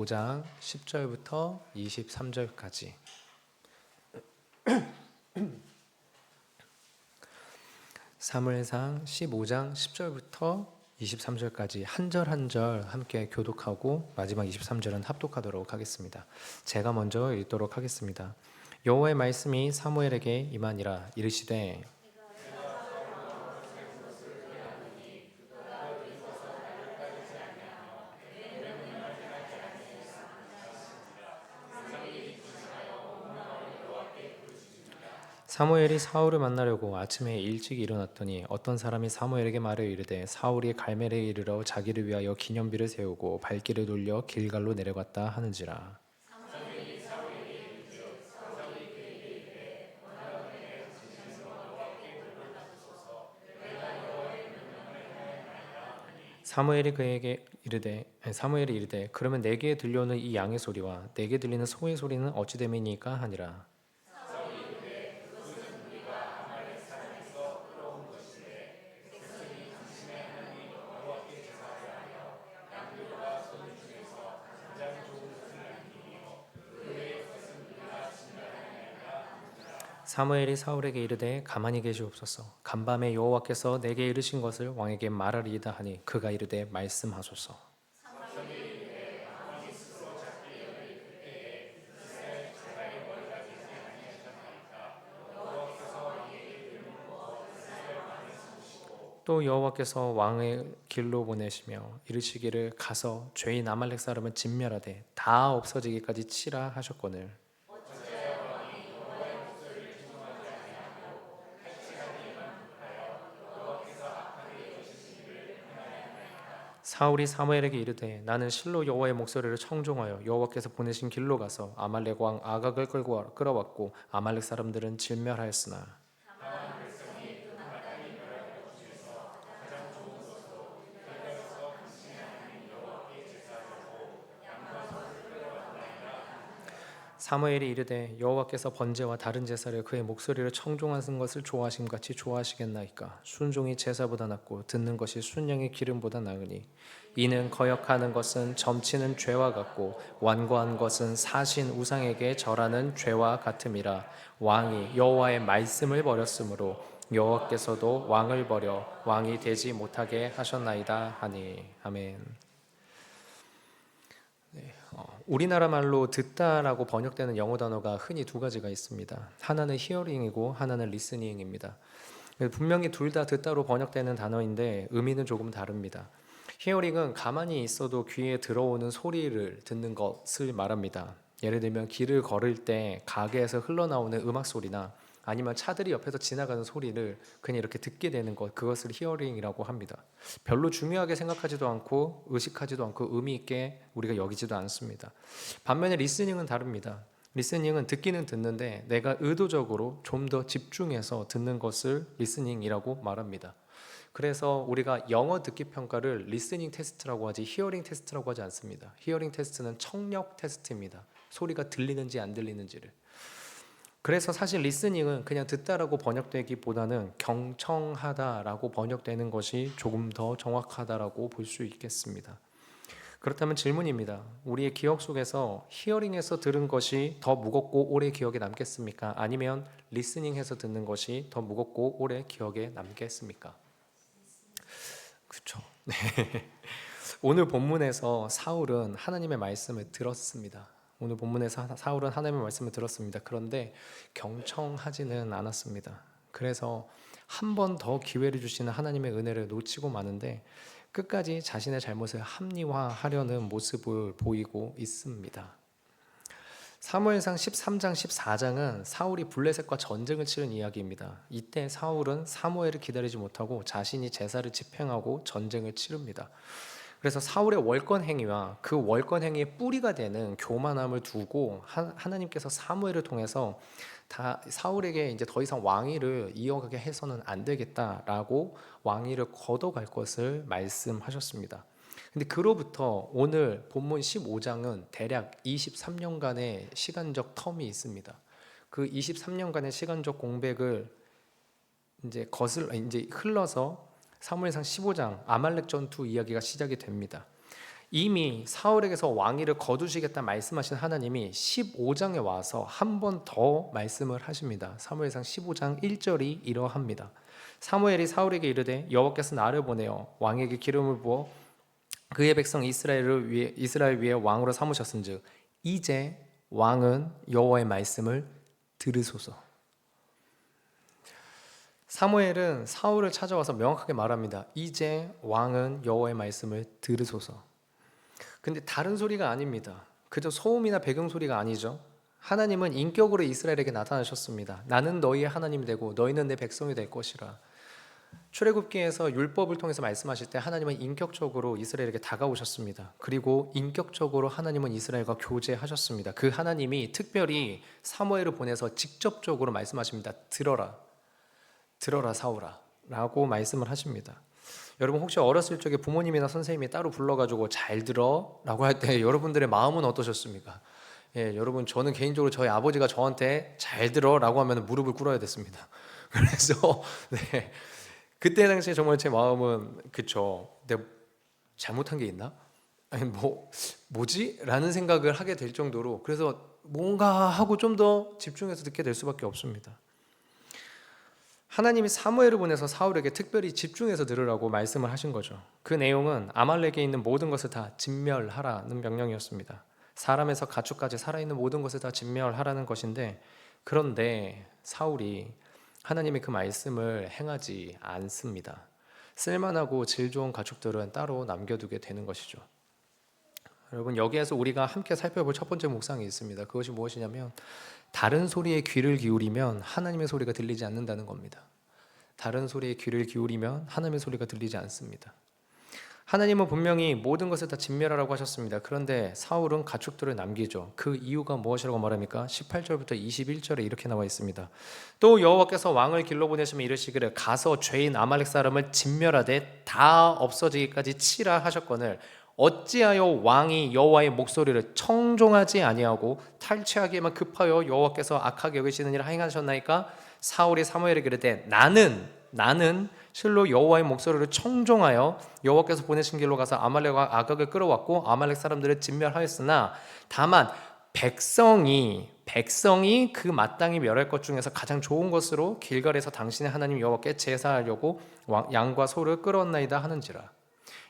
5장 10절부터 23절까지. 사무엘상 15장 10절부터 23절까지 한 절 한 절 함께 교독하고 마지막 23절은 합독하도록 하겠습니다. 제가 먼저 읽도록 하겠습니다. 여호와의 말씀이 사무엘에게 임하니라. 이르시되 사무엘이 사울을 만나려고 아침에 일찍 일어났더니 어떤 사람이 사무엘에게 말하여 이르되 사울이 갈멜에 이르러 자기를 위하여 기념비를 세우고 발길을 돌려 길갈로 내려갔다 하는지라. 사무엘이 이르되 그러면 내게 들려오는 이 양의 소리와 내게 들리는 소의 소리는 어찌 됨이니까 하니라. 사무엘이 사울에게 이르되 가만히 계시옵소서. 간밤에 여호와께서 내게 이르신 것을 왕에게 말하리이다 하니 그가 이르되 말씀하소서. 또 여호와께서 왕을 길로 보내시며 이르시기를 가서 죄인 아말렉 사람을 진멸하되 다 없어지기까지 치라 하셨거늘 사울이 사무엘에게 이르되 나는 실로 여호와의 목소리를 청종하여 여호와께서 보내신 길로 가서 아말렉 왕 아각을 끌어왔고 아말렉 사람들은 진멸하였으나 사무엘이 이르되 여호와께서 번제와 다른 제사를 그의 목소리를 청종하는 것을 좋아하심 같이 좋아하시겠나이까. 순종이 제사보다 낫고 듣는 것이 순양의 기름보다 나으니 이는 거역하는 것은 점치는 죄와 같고 완고한 것은 사신 우상에게 절하는 죄와 같음이라. 왕이 여호와의 말씀을 버렸으므로 여호와께서도 왕을 버려 왕이 되지 못하게 하셨나이다 하니. 아멘. 우리나라 말로 듣다라고 번역되는 영어 단어가 흔히 두 가지가 있습니다. 하나는 히어링이고 하나는 리스닝입니다. 분명히 둘 다 듣다로 번역되는 단어인데 의미는 조금 다릅니다. 히어링은 가만히 있어도 귀에 들어오는 소리를 듣는 것을 말합니다. 예를 들면 길을 걸을 때 가게에서 흘러나오는 음악 소리나 아니면 차들이 옆에서 지나가는 소리를 그냥 이렇게 듣게 되는 것, 그것을 히어링이라고 합니다. 별로 중요하게 생각하지도 않고 의식하지도 않고 의미 있게 우리가 여기지도 않습니다. 반면에 리스닝은 다릅니다. 리스닝은 듣기는 듣는데 내가 의도적으로 좀 더 집중해서 듣는 것을 리스닝이라고 말합니다. 그래서 우리가 영어 듣기 평가를 리스닝 테스트라고 하지 히어링 테스트라고 하지 않습니다. 히어링 테스트는 청력 테스트입니다. 소리가 들리는지 안 들리는지를. 그래서 사실 리스닝은 그냥 듣다라고 번역되기보다는 경청하다라고 번역되는 것이 조금 더 정확하다라고 볼 수 있겠습니다. 그렇다면 질문입니다. 우리의 기억 속에서 히어링에서 들은 것이 더 무겁고 오래 기억에 남겠습니까? 아니면 리스닝해서 듣는 것이 더 무겁고 오래 기억에 남겠습니까? 그렇죠. 네. 오늘 본문에서 사울은 하나님의 말씀을 들었습니다. 오늘 본문에서 사울은 하나님의 말씀을 들었습니다. 그런데 경청하지는 않았습니다. 그래서 한 번 더 기회를 주시는 하나님의 은혜를 놓치고 마는데 끝까지 자신의 잘못을 합리화하려는 모습을 보이고 있습니다. 사무엘상 13장 14장은 사울이 블레셋과 전쟁을 치른 이야기입니다. 이때 사울은 사무엘을 기다리지 못하고 자신이 제사를 집행하고 전쟁을 치릅니다. 그래서 사울의 월권 행위와 그 월권 행위의 뿌리가 되는 교만함을 두고 하나님께서 사무엘을 통해서 사울에게 이제 더 이상 왕위를 이어가게 해서는 안 되겠다라고 왕위를 걷어갈 것을 말씀하셨습니다. 근데 그로부터 오늘 본문 15장은 대략 23년간의 시간적 텀이 있습니다. 그 23년간의 시간적 공백을 이제 흘러서 사무엘상 15장 아말렉 전투 이야기가 시작이 됩니다. 이미 사울에게서 왕위를 거두시겠다 말씀하신 하나님이 15장에 와서 한 번 더 말씀을 하십니다. 사무엘상 15장 1절이 이러합니다. 사무엘이 사울에게 이르되 여호와께서 나를 보내어 왕에게 기름을 부어 그의 백성 이스라엘 위에 왕으로 삼으셨은즉 이제 왕은 여호와의 말씀을 들으소서. 사무엘은 사울을 찾아와서 명확하게 말합니다. 이제 왕은 여호와의 말씀을 들으소서. 근데 다른 소리가 아닙니다. 그저 소음이나 배경 소리가 아니죠. 하나님은 인격으로 이스라엘에게 나타나셨습니다. 나는 너희의 하나님이 되고 너희는 내 백성이 될 것이라. 출애굽기에서 율법을 통해서 말씀하실 때 하나님은 인격적으로 이스라엘에게 다가오셨습니다. 그리고 인격적으로 하나님은 이스라엘과 교제하셨습니다. 그 하나님이 특별히 사무엘을 보내서 직접적으로 말씀하십니다. 들어라 사울아 라고 말씀을 하십니다. 여러분 혹시 어렸을 적에 부모님이나 선생님이 따로 불러가지고 잘 들어 라고 할 때 여러분들의 마음은 어떠셨습니까? 예, 여러분 저는 개인적으로 저희 아버지가 저한테 잘 들어 라고 하면 무릎을 꿇어야 됐습니다. 그래서 네, 그때 당시에 정말 제 마음은 그쵸, 내가 잘못한 게 있나? 아니 뭐지? 라는 생각을 하게 될 정도로, 그래서 뭔가 하고 좀 더 집중해서 듣게 될 수밖에 없습니다. 하나님이 사무엘을 보내서 사울에게 특별히 집중해서 들으라고 말씀을 하신 거죠. 그 내용은 아말렉에 있는 모든 것을 다 진멸하라는 명령이었습니다. 사람에서 가축까지 살아있는 모든 것을 다 진멸하라는 것인데, 그런데 사울이 하나님의 그 말씀을 행하지 않습니다. 쓸만하고 질 좋은 가축들은 따로 남겨두게 되는 것이죠. 여러분 여기에서 우리가 함께 살펴볼 첫 번째 묵상이 있습니다. 그것이 무엇이냐면 다른 소리에 귀를 기울이면 하나님의 소리가 들리지 않는다는 겁니다. 다른 소리에 귀를 기울이면 하나님의 소리가 들리지 않습니다. 하나님은 분명히 모든 것을 다 진멸하라고 하셨습니다. 그런데 사울은 가축들을 남기죠. 그 이유가 무엇이라고 말합니까? 18절부터 21절에 이렇게 나와 있습니다. 또 여호와께서 왕을 길러 보내시며 이르시기를 가서 죄인 아말렉 사람을 진멸하되 다 없어지기까지 치라 하셨거늘 어찌하여 왕이 여호와의 목소리를 청종하지 아니하고 탈취하기에만 급하여 여호와께서 악하게 여기시는 일을 행하셨나이까? 사울이 사무엘에게 이르되 나는 실로 여호와의 목소리를 청종하여 여호와께서 보내신 길로 가서 아말렉과 아각을 끌어왔고 아말렉 사람들을 진멸하였으나 다만 백성이 그 마땅히 멸할 것 중에서 가장 좋은 것으로 길갈에서 당신의 하나님 여호와께 제사하려고 양과 소를 끌어왔나이다 하는지라.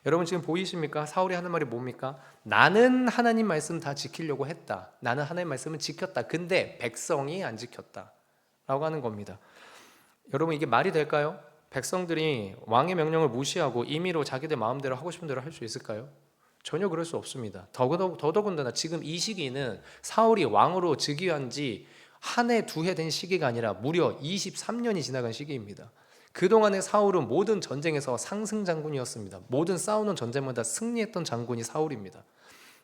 여러분 지금 보이십니까? 사울이 하는 말이 뭡니까? 나는 하나님 말씀 다 지키려고 했다. 나는 하나님 말씀을 지켰다. 근데 백성이 안 지켰다 라고 하는 겁니다. 여러분 이게 말이 될까요? 백성들이 왕의 명령을 무시하고 임의로 자기들 마음대로 하고 싶은 대로 할 수 있을까요? 전혀 그럴 수 없습니다. 더더군다나 지금 이 시기는 사울이 왕으로 즉위한 지 한 해, 두 해 된 시기가 아니라 무려 23년이 지나간 시기입니다. 그동안의 사울은 모든 전쟁에서 상승 장군이었습니다. 모든 싸우는 전쟁마다 승리했던 장군이 사울입니다.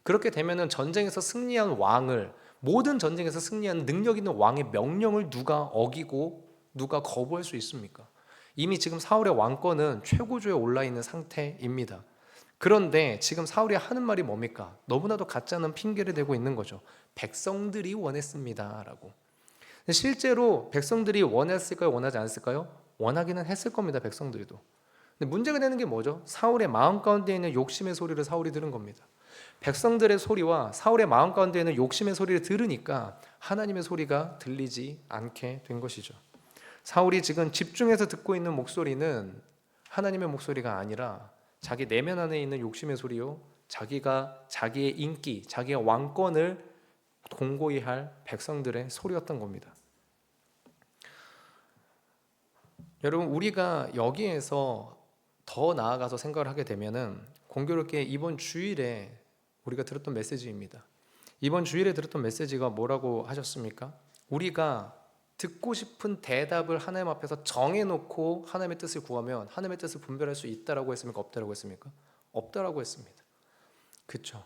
그렇게 되면은 전쟁에서 승리한 왕을, 모든 전쟁에서 승리한 능력 있는 왕의 명령을 누가 어기고 누가 거부할 수 있습니까? 이미 지금 사울의 왕권은 최고조에 올라 있는 상태입니다. 그런데 지금 사울이 하는 말이 뭡니까? 너무나도 가짜는 핑계를 대고 있는 거죠. 백성들이 원했습니다 라고. 실제로 백성들이 원했을까요? 원하지 않았을까요? 원하기는 했을 겁니다. 백성들도. 근데 문제가 되는 게 뭐죠? 사울의 마음 가운데 있는 욕심의 소리를 사울이 들은 겁니다. 백성들의 소리와 사울의 마음 가운데 있는 욕심의 소리를 들으니까 하나님의 소리가 들리지 않게 된 것이죠. 사울이 지금 집중해서 듣고 있는 목소리는 하나님의 목소리가 아니라 자기 내면 안에 있는 욕심의 소리요, 자기의 인기, 자기의 왕권을 공고히 할 백성들의 소리였던 겁니다. 여러분 우리가 여기에서 더 나아가서 생각을 하게 되면은 공교롭게 이번 주일에 우리가 들었던 메시지입니다. 이번 주일에 들었던 메시지가 뭐라고 하셨습니까? 우리가 듣고 싶은 대답을 하나님 앞에서 정해놓고 하나님의 뜻을 구하면 하나님의 뜻을 분별할 수 있다라고 했습니까? 없다라고 했습니까? 없다라고 했습니다. 그렇죠?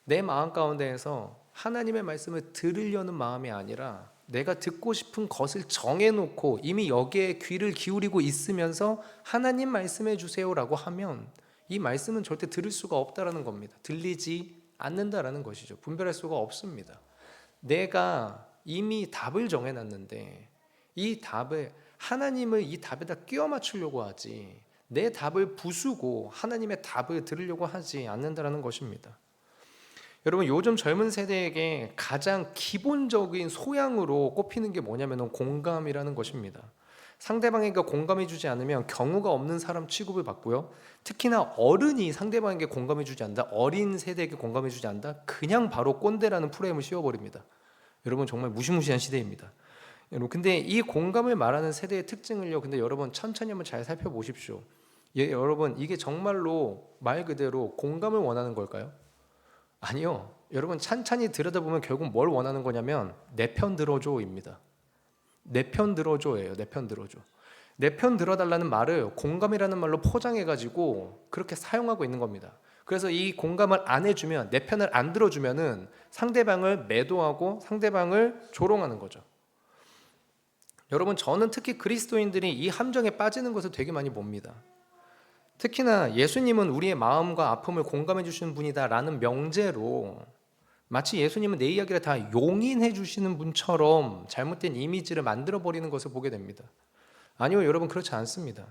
내 마음 가운데에서 하나님의 말씀을 들으려는 마음이 아니라 내가 듣고 싶은 것을 정해놓고 이미 여기에 귀를 기울이고 있으면서 하나님 말씀해 주세요라고 하면 이 말씀은 절대 들을 수가 없다라는 겁니다. 들리지 않는다라는 것이죠. 분별할 수가 없습니다. 내가 이미 답을 정해놨는데 이 답을, 하나님을 이 답에다 끼워 맞추려고 하지 내 답을 부수고 하나님의 답을 들으려고 하지 않는다라는 것입니다. 여러분, 요즘 젊은 세대에게 가장 기본적인 소양으로 꼽히는 게 뭐냐면 공감이라는 것입니다. 상대방에게 공감해 주지 않으면 경우가 없는 사람 취급을 받고요. 특히나 어른이 상대방에게 공감해 주지 않는다, 어린 세대에게 공감해 주지 않는다, 그냥 바로 꼰대라는 프레임을 씌워버립니다. 여러분, 정말 무시무시한 시대입니다. 여러분, 근데 이 공감을 말하는 세대의 특징을요, 근데 여러분 천천히 한번 잘 살펴보십시오. 여러분, 이게 정말로 말 그대로 공감을 원하는 걸까요? 아니요. 여러분, 찬찬히 들여다보면 결국 뭘 원하는 거냐면 내 편 들어줘입니다. 내 편 들어줘예요. 내 편 들어줘. 내 편 들어달라는 말을 공감이라는 말로 포장해가지고 그렇게 사용하고 있는 겁니다. 그래서 이 공감을 안 해주면, 내 편을 안 들어주면은 상대방을 매도하고 상대방을 조롱하는 거죠. 여러분, 저는 특히 그리스도인들이 이 함정에 빠지는 것을 되게 많이 봅니다. 특히나 예수님은 우리의 마음과 아픔을 공감해 주시는 분이다라는 명제로 마치 예수님은 내 이야기를 다 용인해 주시는 분처럼 잘못된 이미지를 만들어 버리는 것을 보게 됩니다. 아니요, 여러분, 그렇지 않습니다.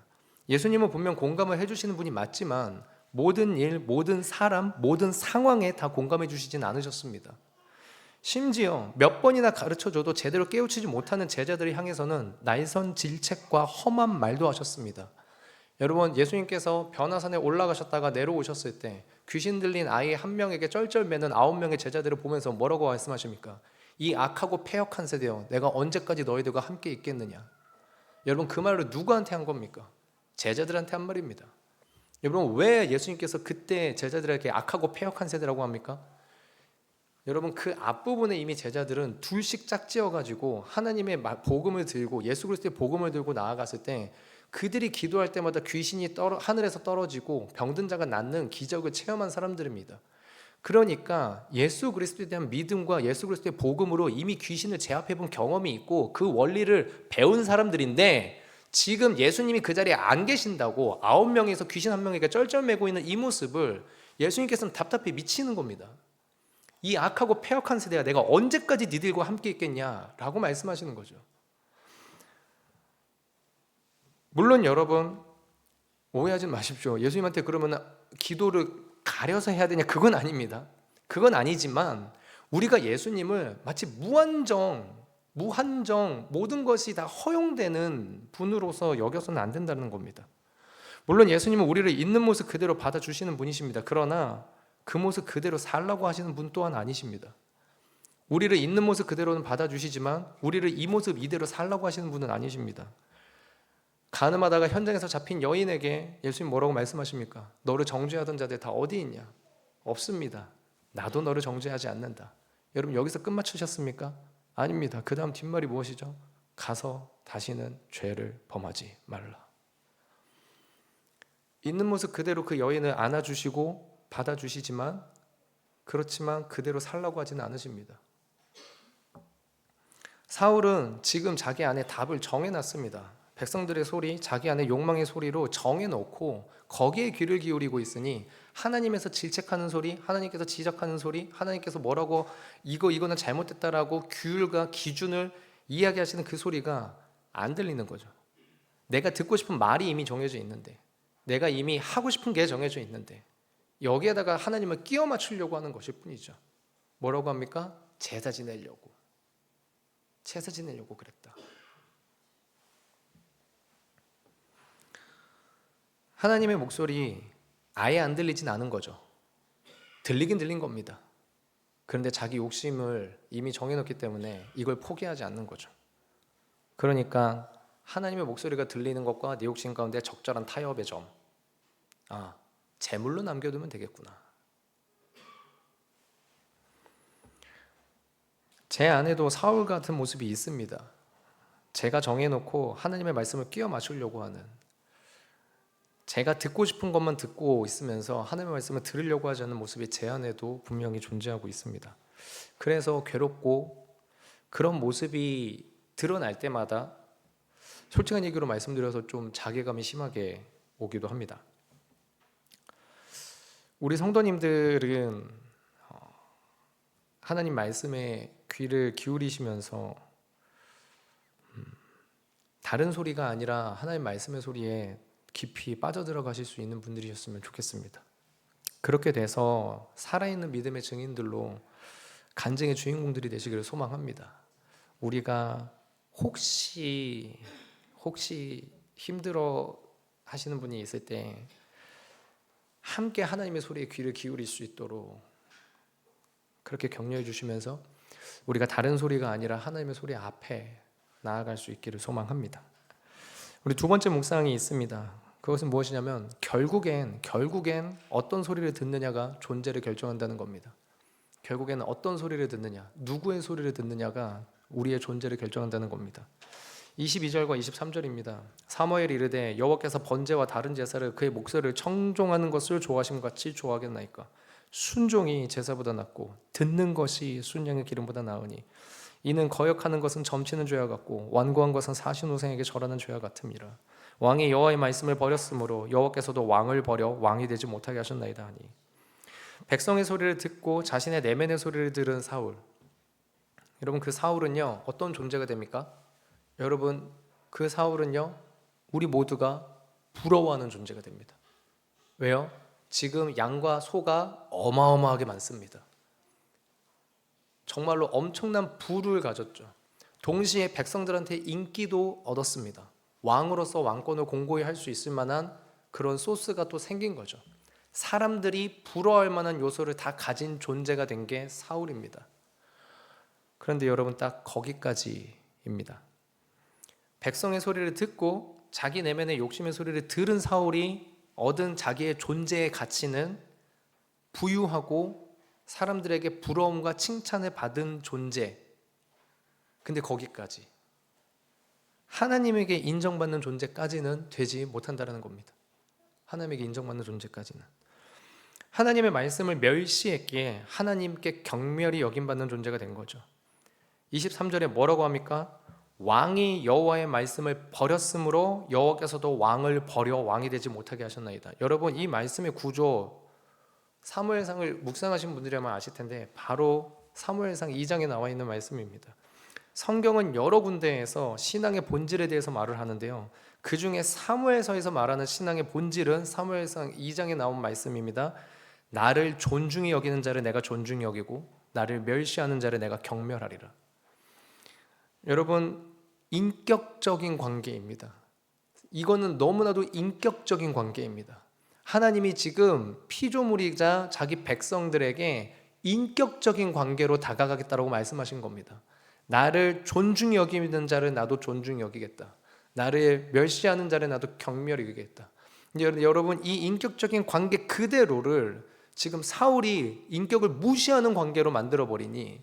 예수님은 분명 공감을 해 주시는 분이 맞지만 모든 일, 모든 사람, 모든 상황에 다 공감해 주시진 않으셨습니다. 심지어 몇 번이나 가르쳐줘도 제대로 깨우치지 못하는 제자들을 향해서는 날선 질책과 험한 말도 하셨습니다. 여러분, 예수님께서 변화산에 올라가셨다가 내려오셨을 때 귀신 들린 아이 한 명에게 쩔쩔매는 9명의 제자들을 보면서 뭐라고 말씀하십니까? 이 악하고 패역한 세대여, 내가 언제까지 너희들과 함께 있겠느냐? 여러분, 그 말을 누구한테 한 겁니까? 제자들한테 한 말입니다. 여러분, 왜 예수님께서 그때 제자들에게 악하고 패역한 세대라고 합니까? 여러분, 그 앞부분에 이미 제자들은 둘씩 짝지어가지고 하나님의 복음을 들고 예수 그리스도의 복음을 들고 나아갔을 때 그들이 기도할 때마다 귀신이 하늘에서 떨어지고 병든 자가 낫는 기적을 체험한 사람들입니다. 그러니까 예수 그리스도에 대한 믿음과 예수 그리스도의 복음으로 이미 귀신을 제압해 본 경험이 있고 그 원리를 배운 사람들인데, 지금 예수님이 그 자리에 안 계신다고 9명에서 귀신 1명에게 쩔쩔매고 있는 이 모습을 예수님께서는 답답해 미치는 겁니다. 이 악하고 패역한 세대가 내가 언제까지 니들과 함께 있겠냐라고 말씀하시는 거죠. 물론 여러분, 오해하지 마십시오. 예수님한테 그러면 기도를 가려서 해야 되냐? 그건 아닙니다. 그건 아니지만 우리가 예수님을 마치 무한정 모든 것이 다 허용되는 분으로서 여겨서는 안 된다는 겁니다. 물론 예수님은 우리를 있는 모습 그대로 받아주시는 분이십니다. 그러나 그 모습 그대로 살라고 하시는 분 또한 아니십니다. 우리를 있는 모습 그대로는 받아주시지만 우리를 이 모습 이대로 살라고 하시는 분은 아니십니다. 간음하다가 현장에서 잡힌 여인에게 예수님 뭐라고 말씀하십니까? 너를 정죄하던 자들 다 어디 있냐? 없습니다. 나도 너를 정죄하지 않는다. 여러분, 여기서 끝마치셨습니까? 아닙니다. 그 다음 뒷말이 무엇이죠? 가서 다시는 죄를 범하지 말라. 있는 모습 그대로 그 여인을 안아주시고 받아주시지만, 그렇지만 그대로 살라고 하지는 않으십니다. 사울은 지금 자기 안에 답을 정해놨습니다. 백성들의 소리, 자기 안에 욕망의 소리로 정해놓고 거기에 귀를 기울이고 있으니 하나님에서 질책하는 소리, 하나님께서 지적하는 소리, 하나님께서 뭐라고 이거는 잘못됐다라고 규율과 기준을 이야기하시는 그 소리가 안 들리는 거죠. 내가 듣고 싶은 말이 이미 정해져 있는데, 내가 이미 하고 싶은 게 정해져 있는데 여기에다가 하나님을 끼워 맞추려고 하는 것일 뿐이죠. 뭐라고 합니까? 제사 지내려고 그랬다. 하나님의 목소리 아예 안 들리진 않은 거죠. 들리긴 들린 겁니다. 그런데 자기 욕심을 이미 정해놓기 때문에 이걸 포기하지 않는 거죠. 그러니까 하나님의 목소리가 들리는 것과 내 욕심 가운데 적절한 타협의 점, 제물로 남겨두면 되겠구나. 제 안에도 사울 같은 모습이 있습니다. 제가 정해놓고 하나님의 말씀을 끼워 맞추려고 하는, 제가 듣고 싶은 것만 듣고 있으면서 하나님의 말씀을 들으려고 하지 않는 모습이 제 안에도 분명히 존재하고 있습니다. 그래서 괴롭고, 그런 모습이 드러날 때마다 솔직한 얘기로 말씀드려서 좀 자괴감이 심하게 오기도 합니다. 우리 성도님들은 하나님 말씀에 귀를 기울이시면서 다른 소리가 아니라 하나님 말씀의 소리에 깊이 빠져들어가실 수 있는 분들이셨으면 좋겠습니다. 그렇게 돼서 살아있는 믿음의 증인들로 간증의 주인공들이 되시기를 소망합니다. 우리가 혹시 힘들어 하시는 분이 있을 때 함께 하나님의 소리에 귀를 기울일 수 있도록 그렇게 격려해 주시면서 우리가 다른 소리가 아니라 하나님의 소리 앞에 나아갈 수 있기를 소망합니다. 우리 두 번째 묵상이 있습니다. 그것은 무엇이냐면 결국엔 어떤 소리를 듣느냐가 존재를 결정한다는 겁니다. 결국엔 어떤 소리를 듣느냐, 누구의 소리를 듣느냐가 우리의 존재를 결정한다는 겁니다. 22절과 23절입니다. 사무엘이 이르되 여호와께서 번제와 다른 제사를 그의 목소리를 청종하는 것을 좋아하심 같이 좋아하겠나이까. 순종이 제사보다 낫고 듣는 것이 순양의 기름보다 나으니 이는 거역하는 것은 점치는 죄와 같고 완고한 것은 사신후생에게 절하는 죄와 같음이라. 왕이 여호와의 말씀을 버렸으므로 여호와께서도 왕을 버려 왕이 되지 못하게 하셨나이다 하니. 백성의 소리를 듣고 자신의 내면의 소리를 들은 사울. 여러분 그 사울은요 어떤 존재가 됩니까? 여러분 그 사울은요 우리 모두가 부러워하는 존재가 됩니다. 왜요? 지금 양과 소가 어마어마하게 많습니다. 정말로 엄청난 부를 가졌죠. 동시에 백성들한테 인기도 얻었습니다. 왕으로서 왕권을 공고히 할 수 있을 만한 그런 소스가 또 생긴 거죠. 사람들이 부러워할 만한 요소를 다 가진 존재가 된 게 사울입니다. 그런데 여러분 딱 거기까지입니다. 백성의 소리를 듣고 자기 내면의 욕심의 소리를 들은 사울이 얻은 자기의 존재의 가치는 부유하고 사람들에게 부러움과 칭찬을 받은 존재. 근데 거기까지 하나님에게 인정받는 존재까지는 되지 못한다는 겁니다. 하나님에게 인정받는 존재까지는. 하나님의 말씀을 멸시했기에 하나님께 경멸이 여김받는 존재가 된 거죠. 23절에 뭐라고 합니까? 왕이 여호와의 말씀을 버렸으므로 여호와께서도 왕을 버려 왕이 되지 못하게 하셨나이다. 여러분 이 말씀의 구조 사무엘상을 묵상하신 분들이라면 아실 텐데 바로 사무엘상 2장에 나와 있는 말씀입니다. 성경은 여러 군데에서 신앙의 본질에 대해서 말을 하는데요. 그 중에 사무엘서에서 말하는 신앙의 본질은 사무엘상 2장에 나온 말씀입니다. 나를 존중히 여기는 자를 내가 존중히 여기고 나를 멸시하는 자를 내가 경멸하리라. 여러분 인격적인 관계입니다. 이거는 너무나도 인격적인 관계입니다. 하나님이 지금 피조물이자 자기 백성들에게 인격적인 관계로 다가가겠다라고 말씀하신 겁니다. 나를 존중히 여기는 자를 나도 존중히 여기겠다. 나를 멸시하는 자를 나도 경멸히 여기겠다. 여러분 이 인격적인 관계 그대로를 지금 사울이 인격을 무시하는 관계로 만들어버리니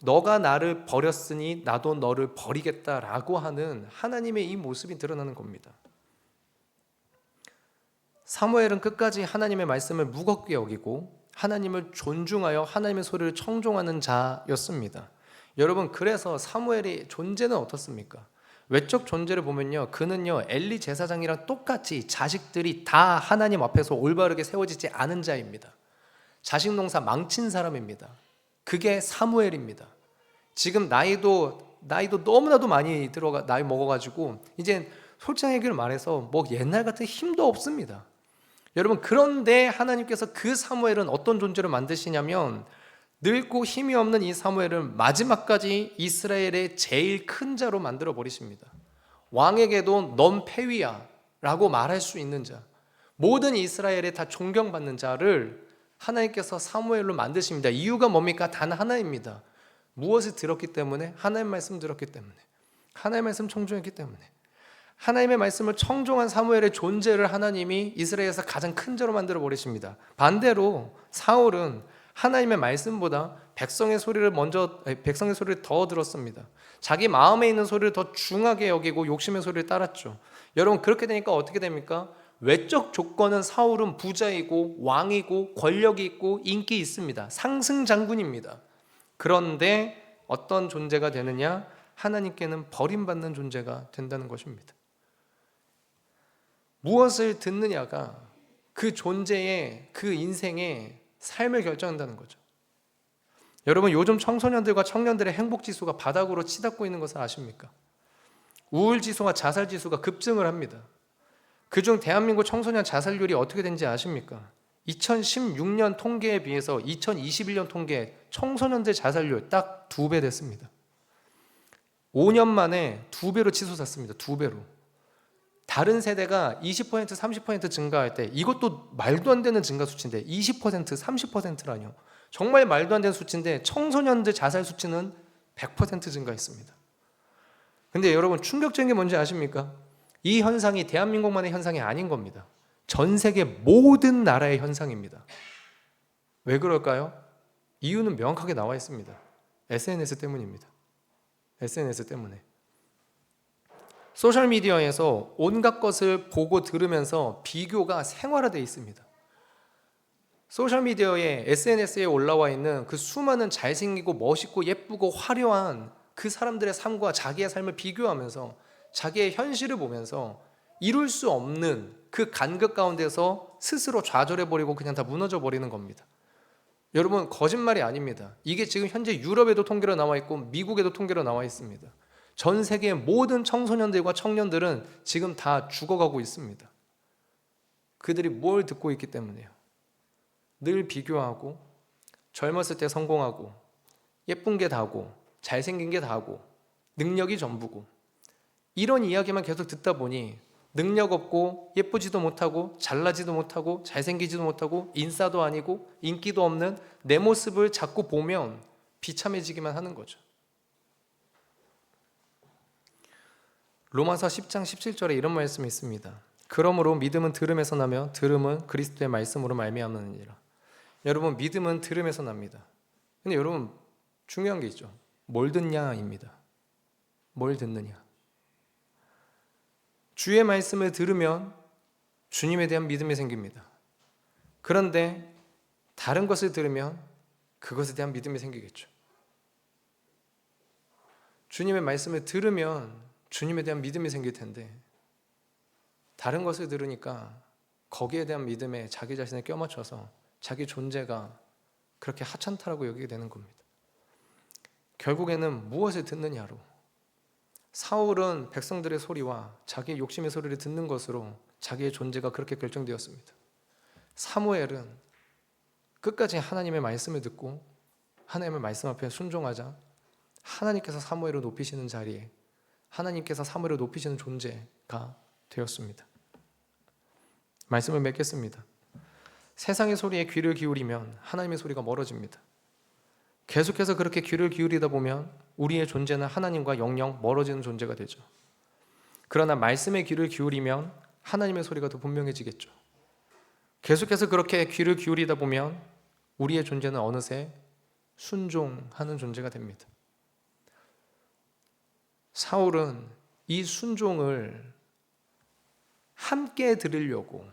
너가 나를 버렸으니 나도 너를 버리겠다라고 하는 하나님의 이 모습이 드러나는 겁니다. 사무엘은 끝까지 하나님의 말씀을 무겁게 여기고 하나님을 존중하여 하나님의 소리를 청종하는 자였습니다. 여러분 그래서 사무엘의 존재는 어떻습니까? 외적 존재를 보면요 그는요 엘리 제사장이랑 똑같이 자식들이 다 하나님 앞에서 올바르게 세워지지 않은 자입니다. 자식 농사 망친 사람입니다. 그게 사무엘입니다. 지금 나이도 너무나도 많이 나이 먹어가지고 이제 솔직한 얘기를 말해서 뭐 옛날 같은 힘도 없습니다. 여러분 그런데 하나님께서 그 사무엘은 어떤 존재로 만드시냐면 늙고 힘이 없는 이 사무엘을 마지막까지 이스라엘의 제일 큰 자로 만들어 버리십니다. 왕에게도 넌 패위야 라고 말할 수 있는 자, 모든 이스라엘에 다 존경받는 자를 하나님께서 사무엘로 만드십니다. 이유가 뭡니까? 단 하나입니다. 무엇을 들었기 때문에? 하나님의 말씀 들었기 때문에, 하나님의 말씀 청종했기 때문에. 하나님의 말씀을 청종한 사무엘의 존재를 하나님이 이스라엘에서 가장 큰 자로 만들어 버리십니다. 반대로 사울은 하나님의 말씀보다 백성의 소리를 더 들었습니다. 자기 마음에 있는 소리를 더 중하게 여기고 욕심의 소리를 따랐죠. 여러분 그렇게 되니까 어떻게 됩니까? 외적 조건은 사울은 부자이고 왕이고 권력이 있고 인기 있습니다. 상승 장군입니다. 그런데 어떤 존재가 되느냐? 하나님께는 버림받는 존재가 된다는 것입니다. 무엇을 듣느냐가 그 존재의 그 인생의 삶을 결정한다는 거죠. 여러분 요즘 청소년들과 청년들의 행복지수가 바닥으로 치닫고 있는 것을 아십니까? 우울지수와 자살지수가 급증을 합니다. 그중 대한민국 청소년 자살률이 어떻게 되는지 아십니까? 2016년 통계에 비해서 2021년 통계 청소년들 자살률 딱 2배 됐습니다. 5년 만에 2배로 치솟았습니다. 2배로. 다른 세대가 20% 30% 증가할 때 이것도 말도 안 되는 증가 수치인데 20% 30%라뇨. 정말 말도 안 되는 수치인데 청소년들 자살 수치는 100% 증가했습니다. 근데 여러분 충격적인 게 뭔지 아십니까? 이 현상이 대한민국만의 현상이 아닌 겁니다. 전 세계 모든 나라의 현상입니다. 왜 그럴까요? 이유는 명확하게 나와 있습니다. SNS 때문입니다. SNS 때문에. 소셜미디어에서 온갖 것을 보고 들으면서 비교가 생활화되어 있습니다. 소셜미디어에 SNS에 올라와 있는 그 수많은 잘생기고 멋있고 예쁘고 화려한 그 사람들의 삶과 자기의 삶을 비교하면서 자기의 현실을 보면서 이룰 수 없는 그 간극 가운데서 스스로 좌절해버리고 그냥 다 무너져버리는 겁니다. 여러분 거짓말이 아닙니다. 이게 지금 현재 유럽에도 통계로 나와 있고 미국에도 통계로 나와 있습니다. 전 세계의 모든 청소년들과 청년들은 지금 다 죽어가고 있습니다. 그들이 뭘 듣고 있기 때문에요. 늘 비교하고 젊었을 때 성공하고 예쁜 게 다고 잘생긴 게 다고 능력이 전부고 이런 이야기만 계속 듣다 보니 능력 없고 예쁘지도 못하고 잘나지도 못하고 잘생기지도 못하고 인싸도 아니고 인기도 없는 내 모습을 자꾸 보면 비참해지기만 하는 거죠. 로마서 10장 17절에 이런 말씀이 있습니다. 그러므로 믿음은 들음에서 나며 들음은 그리스도의 말씀으로 말미암느니라. 여러분 믿음은 들음에서 납니다. 근데 여러분 중요한 게 있죠. 뭘 듣냐입니다. 뭘 듣느냐. 주의 말씀을 들으면 주님에 대한 믿음이 생깁니다. 그런데 다른 것을 들으면 그것에 대한 믿음이 생기겠죠. 주님의 말씀을 들으면 주님에 대한 믿음이 생길 텐데 다른 것을 들으니까 거기에 대한 믿음에 자기 자신을 껴맞춰서 자기 존재가 그렇게 하찮다라고 여기게 되는 겁니다. 결국에는 무엇을 듣느냐로 사울은 백성들의 소리와 자기의 욕심의 소리를 듣는 것으로 자기의 존재가 그렇게 결정되었습니다. 사무엘은 끝까지 하나님의 말씀을 듣고 하나님의 말씀 앞에 순종하자 하나님께서 사무엘을 높이시는 자리에 하나님께서 사무엘을 높이시는 존재가 되었습니다. 말씀을 맺겠습니다. 세상의 소리에 귀를 기울이면 하나님의 소리가 멀어집니다. 계속해서 그렇게 귀를 기울이다 보면 우리의 존재는 하나님과 영영 멀어지는 존재가 되죠. 그러나 말씀에 귀를 기울이면 하나님의 소리가 더 분명해지겠죠. 계속해서 그렇게 귀를 기울이다 보면 우리의 존재는 어느새 순종하는 존재가 됩니다. 사울은 이 순종을 함께 들으려고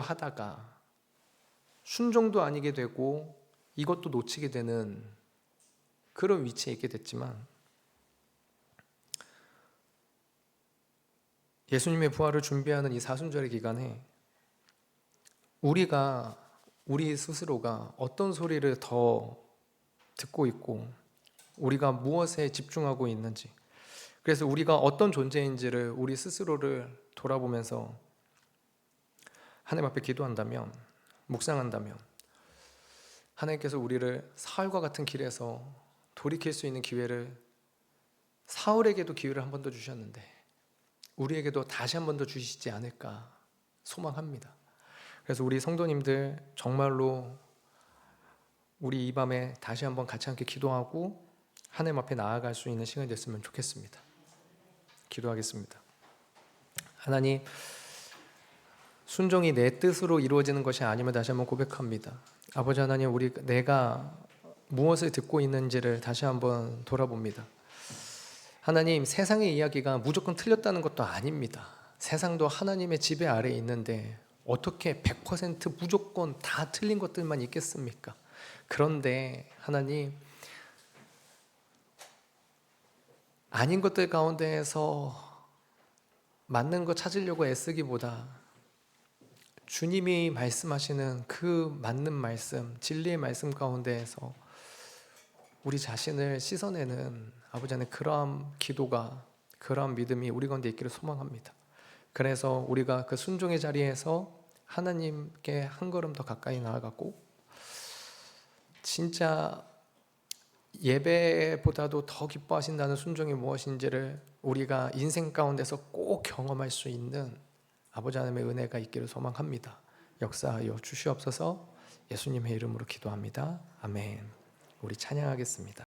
하다가 순종도 아니게 되고 이것도 놓치게 되는 그런 위치에 있게 됐지만 예수님의 부활을 준비하는 이 사순절의 기간에 우리 스스로가 어떤 소리를 더 듣고 있고 우리가 무엇에 집중하고 있는지 그래서 우리가 어떤 존재인지를 우리 스스로를 돌아보면서 하나님 앞에 기도한다면 묵상한다면 하나님께서 우리를 사울과 같은 길에서 돌이킬 수 있는 기회를 사울에게도 기회를 한 번 더 주셨는데 우리에게도 다시 한 번 더 주시지 않을까 소망합니다. 그래서 우리 성도님들 정말로 우리 이 밤에 다시 한번 같이 함께 기도하고 하나님 앞에 나아갈 수 있는 시간이 됐으면 좋겠습니다. 기도하겠습니다. 하나님, 순종이 내 뜻으로 이루어지는 것이 아님을 다시 한번 고백합니다. 아버지 하나님, 내가 무엇을 듣고 있는지를 다시 한번 돌아봅니다. 하나님, 세상의 이야기가 무조건 틀렸다는 것도 아닙니다. 세상도 하나님의 지배 아래에 있는데 어떻게 100% 무조건 다 틀린 것들만 있겠습니까? 그런데 하나님, 아닌 것들 가운데에서 맞는 것 찾으려고 애쓰기보다 주님이 말씀하시는 그 맞는 말씀, 진리의 말씀 가운데에서 우리 자신을 씻어내는 아버지 하나님 그러한 기도가, 그런 믿음이 우리 가운데 있기를 소망합니다. 그래서 우리가 그 순종의 자리에서 하나님께 한 걸음 더 가까이 나아가고 진짜 예배보다도 더 기뻐하신다는 순종이 무엇인지를 우리가 인생 가운데서 꼭 경험할 수 있는 아버지 하나님의 은혜가 있기를 소망합니다. 역사하여 주시옵소서. 예수님의 이름으로 기도합니다. 아멘. 우리 찬양하겠습니다.